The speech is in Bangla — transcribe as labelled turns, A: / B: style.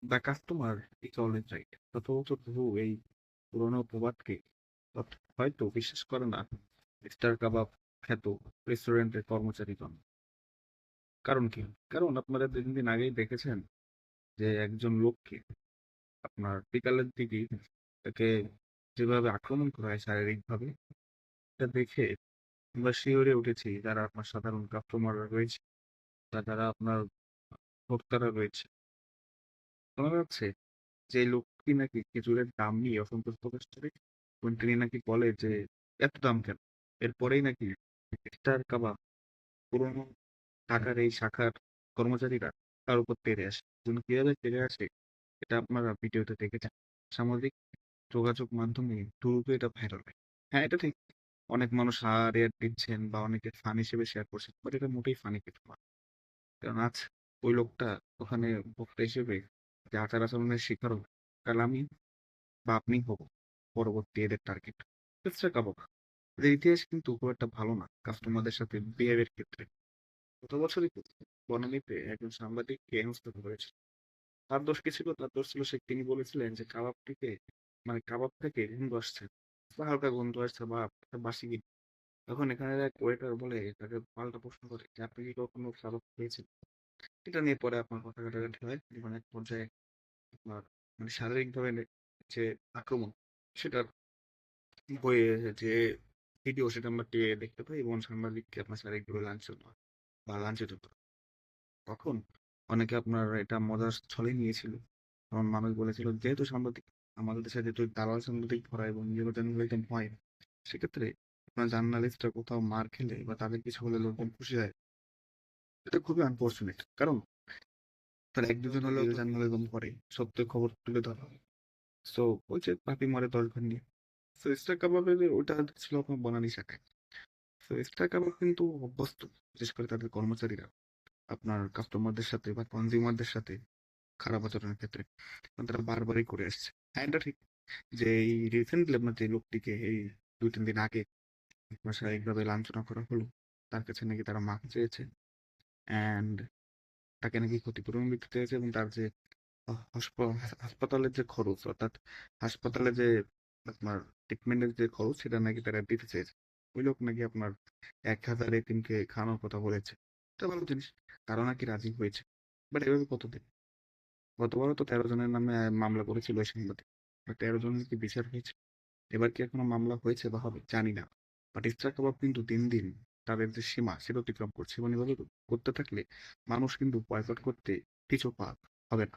A: The customer is always right. শত বছর বহু এই পুরোনো প্রবাদকে হয়তো বিশ্বাস করে না স্টার কাবাব খ্যাত রেস্টুরেন্টের কর্মচারীগণ। কারণ কি? কারণ আপনারা 3 দিন আগেই দেখেছেন যে একজন লোককে আপনার বিকালের দিকে তাকে যেভাবে আক্রমণ করা হয় শারীরিকভাবে, এটা দেখে আমরা শিহরে উঠেছি যারা আপনার সাধারণ কাস্টমাররা রয়েছে বা যারা আপনার ভোক্তারা রয়েছে। শোনা যাচ্ছে যে লোকটি নাকি খেজুরের দাম নিয়ে অসন্তোষ প্রকাশ করে এবং তিনি নাকি বলে যে এত দাম কেন। এরপরেই নাকি স্টার কাবাব পুরোনো ঢাকার এই শাখার কর্মচারীরা তার উপর তেড়ে আসে। কিন্তু কিভাবে তেড়ে আসে এটা আপনারা ভিডিওতে দেখেছেন। সামাজিক যোগাযোগ মাধ্যমে দ্রুত এটা ভাইরাল হয়। হ্যাঁ, এটা ঠিক। অনেক মানুষ রেয়ার দিচ্ছেন বা অনেকে ফান হিসেবে শেয়ার করছেন, বাট এটা মোটেই ফানি কিছু না। কারণ আজ ওই লোকটা ওখানে বক্তা হিসেবে যে আচার আচরণের শিকার হবে, কাল আমি বা আপনি হব পরবর্তী এদের টার্গেট। চেষ্টা কাবাব এদের ইতিহাস কিন্তু খুব একটা ভালো না কাস্টমারদের সাথে বিহেভের ক্ষেত্রে। গত বছরই তো বনানীতে একজন সাংবাদিককে হেনস্থা করেছিল। তার দোষ কি ছিল? তার দোষ ছিল তিনি বলেছিলেন যে কাবাবটিকে মানে কাবাব থেকে গন্ধ আসছে বা হালকা গন্ধ আসছে বা বাসি গিয়ে। তখন এখানে এক ওয়েটার বলে তাকে পাল্টা প্রশ্ন করে যে আপনি কি কখনো কাবাব খেয়েছেন? এটা নিয়ে পরে আপনার কথা কাটাকাটি হয় এবং এক পর্যায়ে আপনার মানে শারীরিকভাবে যে আক্রমণ সেটার বইয়ে যে ভিডিও সেটা আমরা দেখতে পাই এবং সাংবাদিককে আপনার শারীরিকভাবে লাঞ্ছনা বা লাঞ্ছিত করে। তখন অনেকে আপনার এটা মজার ছলে নিয়েছিল। কারণ মানুষ বলেছিল যেহেতু সাংবাদিক আমাদের দেশে যেহেতু দালাল সাংবাদিক ভরা এবং নিউজ জার্নালিজম হয়, সেক্ষেত্রে আপনার জার্নালিস্টরা কোথাও মার খেলে বা তাদের কিছু হলে লোকজন খুশি হয়, এটা খুবই আনফর্চুনেট। কারণ তার এক দুজন হলেও নিউজ জার্নালিজম করে, সত্য খবর তুলে ধরা। সো ওই যে পাপি মরে 10 বার নিয়ে। সো স্টার কাবাবের ওটা ছিল আপনার বনানী শাখায়। তো স্টার কাবাব কিন্তু অভ্যস্ত, বিশেষ করে তাদের কর্মচারীরা আপনার কাস্টমারদের সাথে বা কনজিউমারদের সাথে খারাপ আচরণের ক্ষেত্রে কারণ তারা বারবারই করে আসছে। হ্যাঁ, এটা ঠিক যে এই রিসেন্টলি আপনার যে লোকটিকে এই 2-3 দিন আগে আপনার শারীরিকভাবে লাঞ্ছনা করা হলো, তার কাছে নাকি তারা মাফ চেয়েছে অ্যান্ড তাকে নাকি ক্ষতিপূরণ দিতে চেয়েছে এবং তার যে হাসপাতালের যে খরচ অর্থাৎ হাসপাতালে যে আপনার ট্রিটমেন্টের যে খরচ সেটা নাকি তারা দিতে চেয়েছে। ওই লোক নাকি আপনার 1,000 এতিমকে খাওয়ানোর কথা বলেছে। এটা ভালো জিনিস। তারা নাকি রাজি হয়েছে। বাট এভাবে কতদিন? গতবারও তো 13 জনের নামে মামলা করেছিল ওই সাংবাদিক। 13 জনের কি বিচার হয়েছে? এবার কি এখনো মামলা হয়েছে বা হবে জানি না। বাট ইফতার কাবাব কিন্তু দিন দিন তাদের যে সীমা সেটা অতিক্রম করছে এবং এভাবে করতে থাকলে মানুষ কিন্তু বয়কট করতে পিছু পা হবে না।